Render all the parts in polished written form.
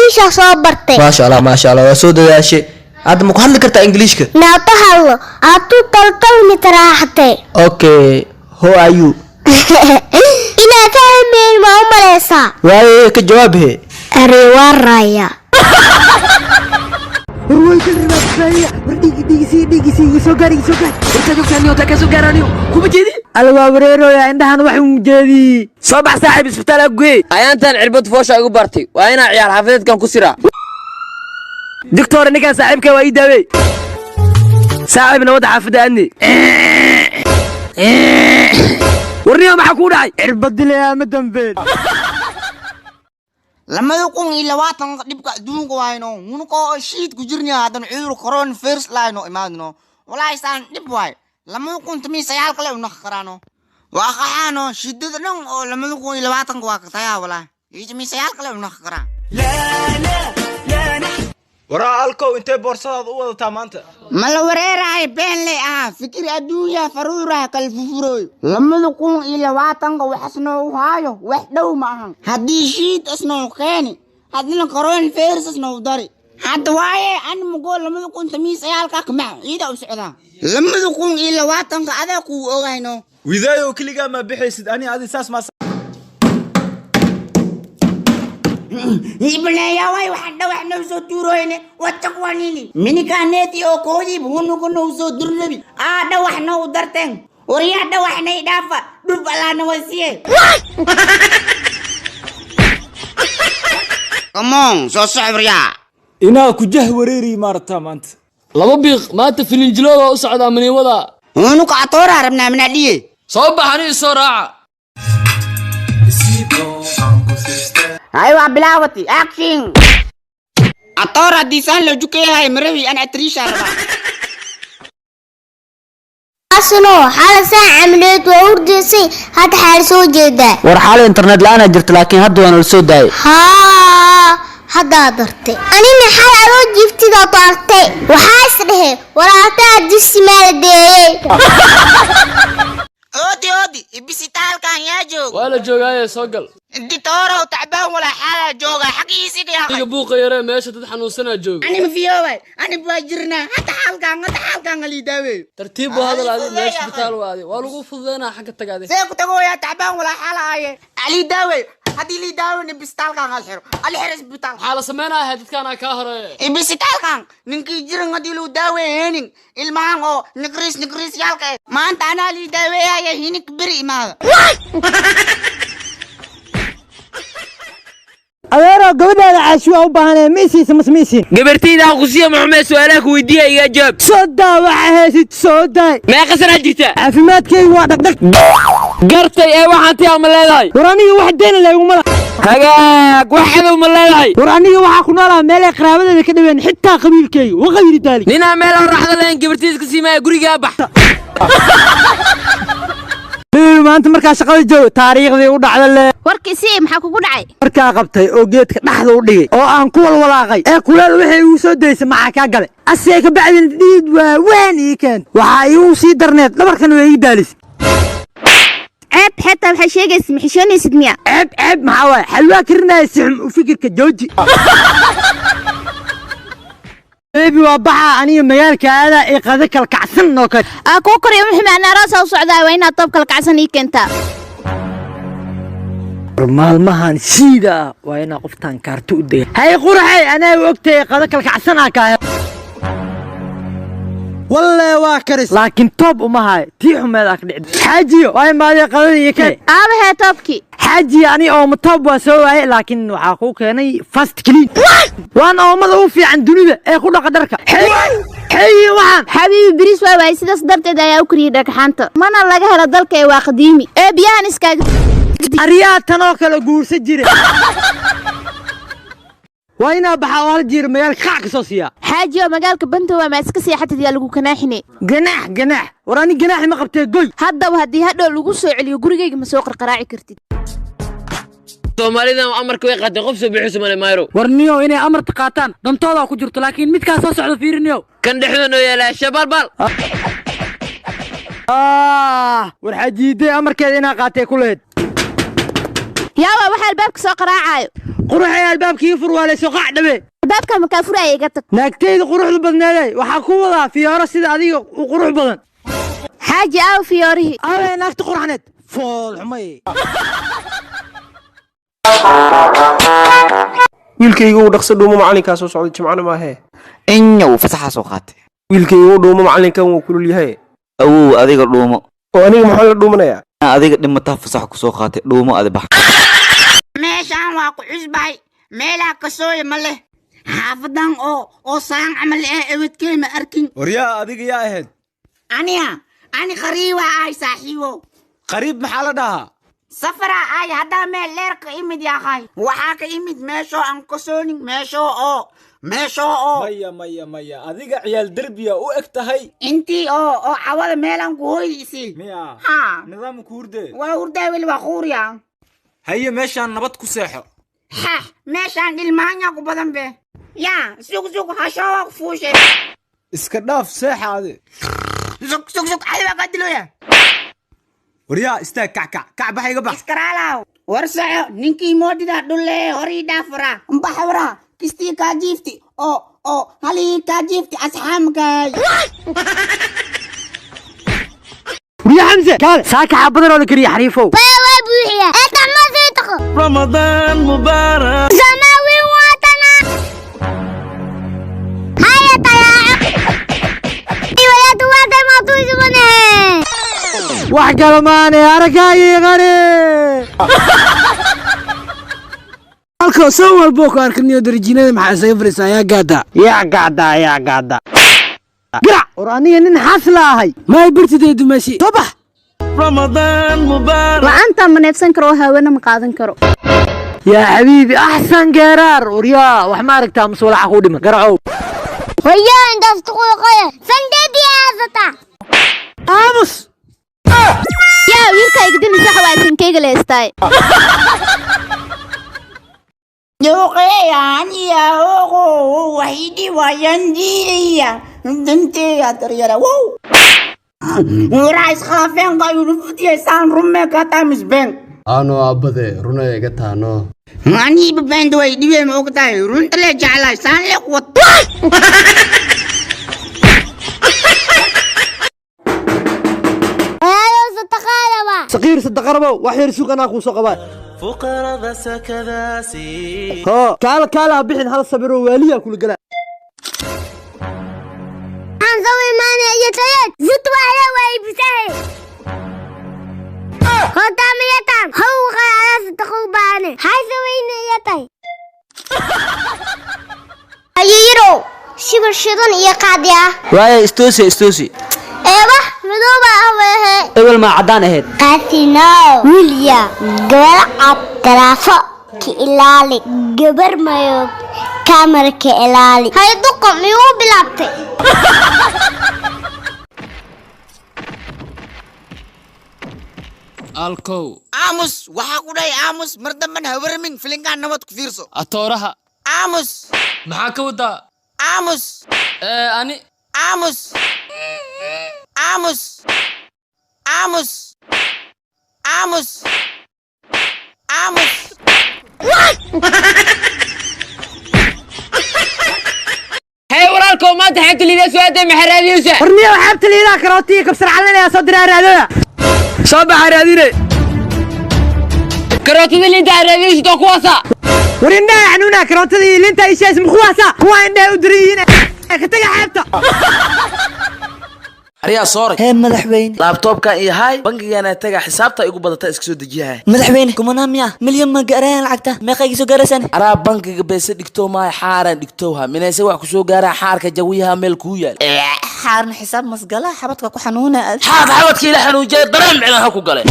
انجليش صبرتي ما شاء الله ما شاء الله وسود يا شيء هذا ما كحد كرت انجليش ك نعطيها عطو طلطوني تراحتي اوكي هو ايو إنا فاهمين ما هم ليسا واي كجوابه أريوان رايا روي كل رباية ديجي سوغاري ورتاجو كانيو تاكا سوغارانيو كوما جيدي الوابريرو يا عندها واحد مجدي صباح صاحب اسبتال اقوي ayaantan cirbad foosha igu bartay waa inaa ciyaar xafadeedkan ku siraa دكتور نيكا صاحبك واي داوي صاحبنا وضع حفداني ورنيو ما حكوا داعي عربد لي يا مدنبل لما يكون إلا واتن دبك دونك واينو منكو شيت كجرني هذا عير كورونا فيرس لاينو إمادنو ولا يستان دب واي لما يكون تمي سيال كله ونخرانو وأخانو شدة نون لما يكون إلا واتن كواكتايا ولا يجي سيال كله ونخران ورالكو انت بورصاد او تامانتا مال وريراي بين لي فكر ادويا فرورا كالففروي لما يكون إلا واتن وحسنو هايو وحدو معهم هدي شيت اسنو كاني هدي كورونا فيرس اسنو داري هاد واي أنا مقول لما يكون تمي سيال كاك مع إيدا وسعدا لما يكون إلا واتن كأذاكو أوغاينو وذايو كليغا ما بحيسد اني هذه اساس ما يبني يا واي وحنا وسو تورويني واتقوانيني مني كانيتي او كودي بونو كنو وسو درنبي دا وحنا ودرتين وريا دا وحنا يدافع دب على نوسيه كمون سو صعب يا انا كجه وريري مارتا مانت laba biiq maanta filinjilooda u socdaa maniwada ونو كعطورة ربنا من عليه soo baxani soo raaca ايوه بلاوتي اكشن عطورة ديسان لو جوكي هاي مروي انا اتريش اربع أصنو حال ساعة عملت وأردسي هاد حال سو جدا ورحال انترنت لا انا جرت لكن هاد وانا السود داي ها هذا درتي أنا حال أروج جفتي دا طارتي وحاسره ولا تعجسي مال دي اودي بسيطال كان ياجوك waa la joogaaye soo gal انتي طورة وتعبان ولا حالة جوغا حقي سيدي يا iga اخي buuqa yaree meesha dad xanuunsanaa jooga انا مفيوي انا بواجرنا حتى حال كان اللي داوي tartiib buu hadal aadi meesha bitaal waadi waa lagu fududeynaa xagga tagaade سيكو تقول يا تعبان ولا حالة ايه علي داوي هدي لي داوي نبستال كان الحر الحرس بتال waxaa la samaynayaa dadkaana kaa horeeya بستال كان ننكي جرن هدي لو داوي هنين المعان او نكريس يالك ما انت انا لي داوي يا هنك بري ما أنا قبل هذا عشوة وبهنا ميسي سمسميسي gabartayda aan ku siiyo maxamed su'aalaha ku weydiiya iga jawaab صدا وحاسد صدا mee qasana jirta عافيمات كي واحد دق gartay ee waxaan tii ma leedahay وراني واحد دين لا يوم hagaag waxaad ma leedahay وراني واحد كنا لا مال قرابة كده بين حتى قبيل كي وغير ذلك ninaa meel aan raaxda lahayn gabartayda ka siimaya guriga bax ما أنت مركز شغال جو تاريخ ذي ودع له warkiisii maxaa kugu dhacay markaa qabtay oo geedka dhaxda u dhigay oo aan ku walwalaaqay ee kuleel wixii uu soo deysay maxaa ka galay asee ka bacdin dhiid waa waan ii keen waxa uu sii darneed dhabarkan way ii daalis ceeb xataa waxay sheegaysaa maxishoonaysid miya ceeb maxaa waay xalwaa karinaya si xum u fikirka jooji beebi waa baxa aniga magaalka aada ee qada kala kacsan oo kale kuu koriyo muxuu macnaa raasa u socdaa waa inaad toob kala kacsan ii keentaa maalmahan siida waa inaa qoftaan kaarto u degay hay quraxay anaa ogtay qada kala kacsanaa kaa والله واكرس لكن توب وما هاي تيحو ماذاك دعد حاجيو واي ماذا قضي يكي هي توبكي حاجي يعني او متوب واسوي لكن وحاقوك يعني فاست كلين وانا او مضو في عن دنيا اي كل قدرك حي وحان حبيبي بريس واي sidaas darteed ayaa u kariyo dhagxaanta mana laga helo dalka ee waa qadiimi ee biyahan iskaaga ariyaa tanoo kala guursa jira وين بحاول جير مجال خاك سوسيا حاجة مجالك بنت وما اسكسي حتى دي لجو كناحني جناح وراني جناح ما قبته جوي هذا وهدي هذا لجو سعلي وجرجي مسوق القراعي كرتي Soomaalida amarka way qaatay qof soo bixis ma mayro warniyo inay amar taqaataan dantooda ku jirto laakiin mid ka soo socdo fiiriniyo kan dhexdana yaala shabalbal war xajiide amarkeeda inaa qaatay ku leed يا وحال بابك سوق راعايو قروح يا الباب كيف ولا سوق دبي بابك مكافر اي قتك naagtayda quruxda badneeday waxaa ku wadaa fiyooro sida adiga u qurux badan حاجة او فيوريه awee naagta qurxaneed fool xumay wiilkaygu uu dhaqso dhuumo macalinkaa soo socday jimcana maahee inyow fasaxa soo qaatay wiilkaygu uu dhuumo macalinkan wuu kulul yahay awow adiga dhuumo oo aniga maxaa la dhuumanayaa adiga dhimataa fasax ku soo qaatay dhuumo adi bax meeshaan waa ku cusbay meelaa ka sooya ma leh xaafadan oo saan camal ewadkee ma arkin waryaa adiga yaa ahayd ani qariiba ay saaxiibo qariib maxaa la dhahaa safara ay haddaa meel dheer ka imid yaaqay waxaa ka imid meeshoo aan ka soonin meeshoo oo maya adiga ciyaal derbiya u eg tahay intii oo cawada meelaan ku hoyisi miya nidaam ku hurde waa hurdaa weli waa quuriya haye meeshaan nabad ku seexo meeshaan ilmaanya ku badan be yaa sug hashoowa ku fuushe iska dhaaf seexa adi sug adiba ka diloya waryaa istaag kac bax iga bax iskaraalaw war soco ninkii moodida dhulle horii dhaafara baxwara kistii kaa jiifti oo halii kaa jiifti asxaamkaay يا حمزة قال ساكا حبضر ولا كريه حريفو waa buuxiya eeta ma sii taqo رمضان مبارك samawi waatana haya talaaco iwayadu waatay maatuisubane wax kale maane aragaayi qari halka soo walbo ku arkaniyo darjiinada maxaa isaga fariisaa yaa gaada قرع وراني نن حصلة ما يبرتدي دمشي صباح رمضان مبارك وانت ما نفسن كرو هاونا مقادن كرو يا حبيبي احسن قرار وريا وحمارك تامس ولا عقودي ما قرعوا ويا انت تقول قيه سنددي هذا امس يا ويلكا يقدم سحوا سنكيغ ليستاي يوقيان يا أوغو وحيدي وينجيليا دنتي يا تريرا وو ورايس خافين قايو فتي سان رمي كاتا مسبين أنا أبدي رونا يقطعنو ماني ببين دوي ديوي موقتاي رون تلي جعلا سان لك وط صغير صدق قربو وحير سوق انا اخو سوق باي فقراء بس كذا سي ها كالا بحن هذا الصبر واليا كل قلا عن زوي ماني يتيت زت وعلى ويبسه قدام يتام هو خلاص تقوباني هاي زويني يتي أييرو شبر شيطان يقعديا واي استوسي ايوه مدوبة اوه اول ما عدان اهيد قاتينو ويليا قبل عطرافو كإلالي قبر مايوب كاميرا كإلالي هاي دقم ميو بلابتي alkow aamus waxaa ku dhahay aamus mar damban hawarmin filinkaan nabad ku fiirso atooraha aamus maxaa ka wadaa aamus ani aamus aamus aamus aamus aamus hey walaalkow maanta xeebta liidaa soo aaday maxaa raadiyeysa ورني وحبت لي ذاك روتي كبسر علينا يا صدر هذا صباح راديني karootada liinta raadiyeysa too kuwaasa ورنا عنونا كروتي اللي انت ايش اسم خواسه هو انه ودرينا كتجا حبته ariyaa soore hee madaxweyne laabtoobka iyo hay bangigeena taga xisaabta igu badata iska soo dejiyahay madaxweyne kumana miya milyan ma gaareen lacagta meeqay soo gaaraysan araa bangiga beesa dhigto maay xaaran dhigtowha minayse wax ku soo gaaraa xaarka jawiyaha meel ku yaal xaaran xisaab masgala xabadka ku xanuuna xabadka ila xanuujay dareen micna ha ku gale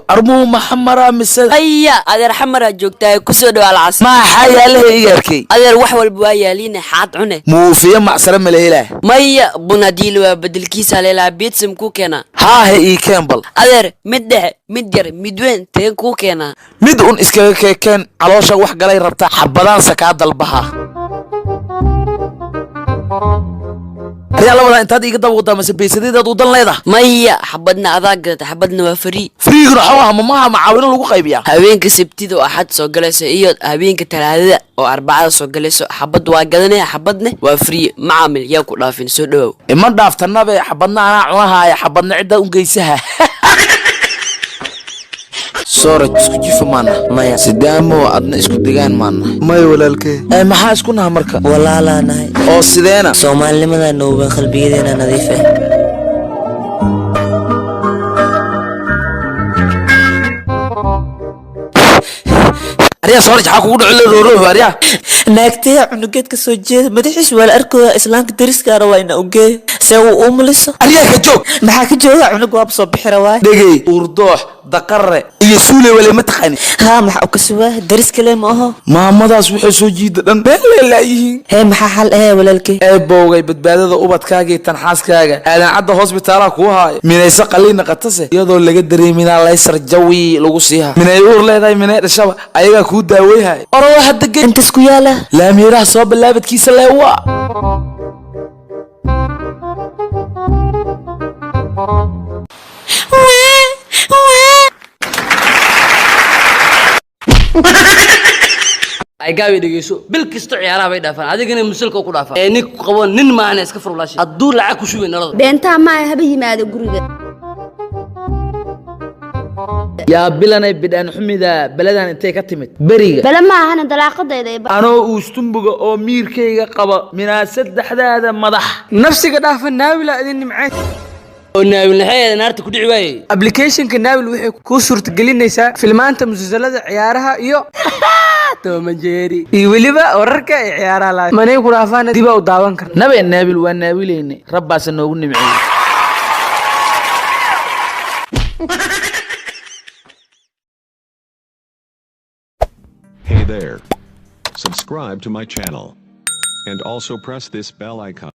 armuu maxamara mise haya adeer xamara joogtaa ku soo dhawaal cas ma xayaalaha igarkay adeer wax walba waa yaaliina xaad cune muufiya macsara malehela maya bunadil waa bedelkiisa leela bitsam ku keena haa ii keenbal adeer mid dhexe mid yar mid weyn teen ku keena mid un iskaga keekeen caloosha wax galay rabta xabadaan sakaa dalbaha ayaa la wadaa intaad iga dawada ma sabaysadeedaad u dan leedahay maya xabadna adaa gadata xabadna waa free friiguna xawaha mamaha macaawino lagu qaybiyaa habeenka sabtida oo axad soo galayso iyo habeenka talaadada oo arbacada soo galayso xabad waa gadanaya xabadna waa free macaamil yaa ku dhaafin soo dhawow ima dhaaftanabe xabadna anaa cunahaaya xabadna cidda u geysaha sooraj isku jifa maana maya sidaamo adna isku degaan maana maya walaalkee maxaa isku naha marka walaalaanahay oo sideena soomaalinimada nooban qalbigeedana nadiif ah ariya sooraj xaa kugu dhaco rooro ariya naagtee cunugeed ka soo jeeda madaxiis waa la arkooda islaamka dariskaana waa ina ogeeyo see uu umuliso ariya ka joog maxaa ka jooga cunug waaba soo bixira waay dhegey uurdoox daqare iyo suule wale ma taqaani haa maxaa u ka sugaa daris kale ma aho maamadaas waxay soo jiida dhan been leelaayihiin hee maxaa xal walaalkey boogay badbaadada ubadkaagii tan xaaskaaga aadan cadda hosbitaalaha kuu haaya minayse qaliina qatase iyadoo laga dareeminaa laysar jawi lagu siiha minay uur leedahay minay dhashaba ayagaa kuu daaweyhaya orowa hadda ge intas ku yaala laamiiraha soo bilaabadkiisa leewa ay gaabi dhageyso bil kisto ciyaaraha bay dhaafaan adigana musulka ku dhaafaan ee nin qabo nin maana iska furlaashi hadduu lacag ku shubay nalada beentaa ma haba yimaado guriga yaa bilanay bidhaan xumida baladan intay ka timid beriga bala ma ahana dalaaqadayda anoo uustumbuga oo miirkayga qaba minaa saddexdaada madax nafsiga dhaafa naawila idin nimcay oo naawil naxeeda naarta ku dhici waayay applicationka naawil waxay kuu suurtagelinaysaa filmaanta musalsalada ciyaaraha iyo tomanjeeri iyo weliba wararka ay ciyaaraha la manay ku dhaafaan dib u daawan karna nabe naabil waa naawilayne rabbaas noogu nimceeyay Hey there. Subscribe to my channel. And also press this bell icon.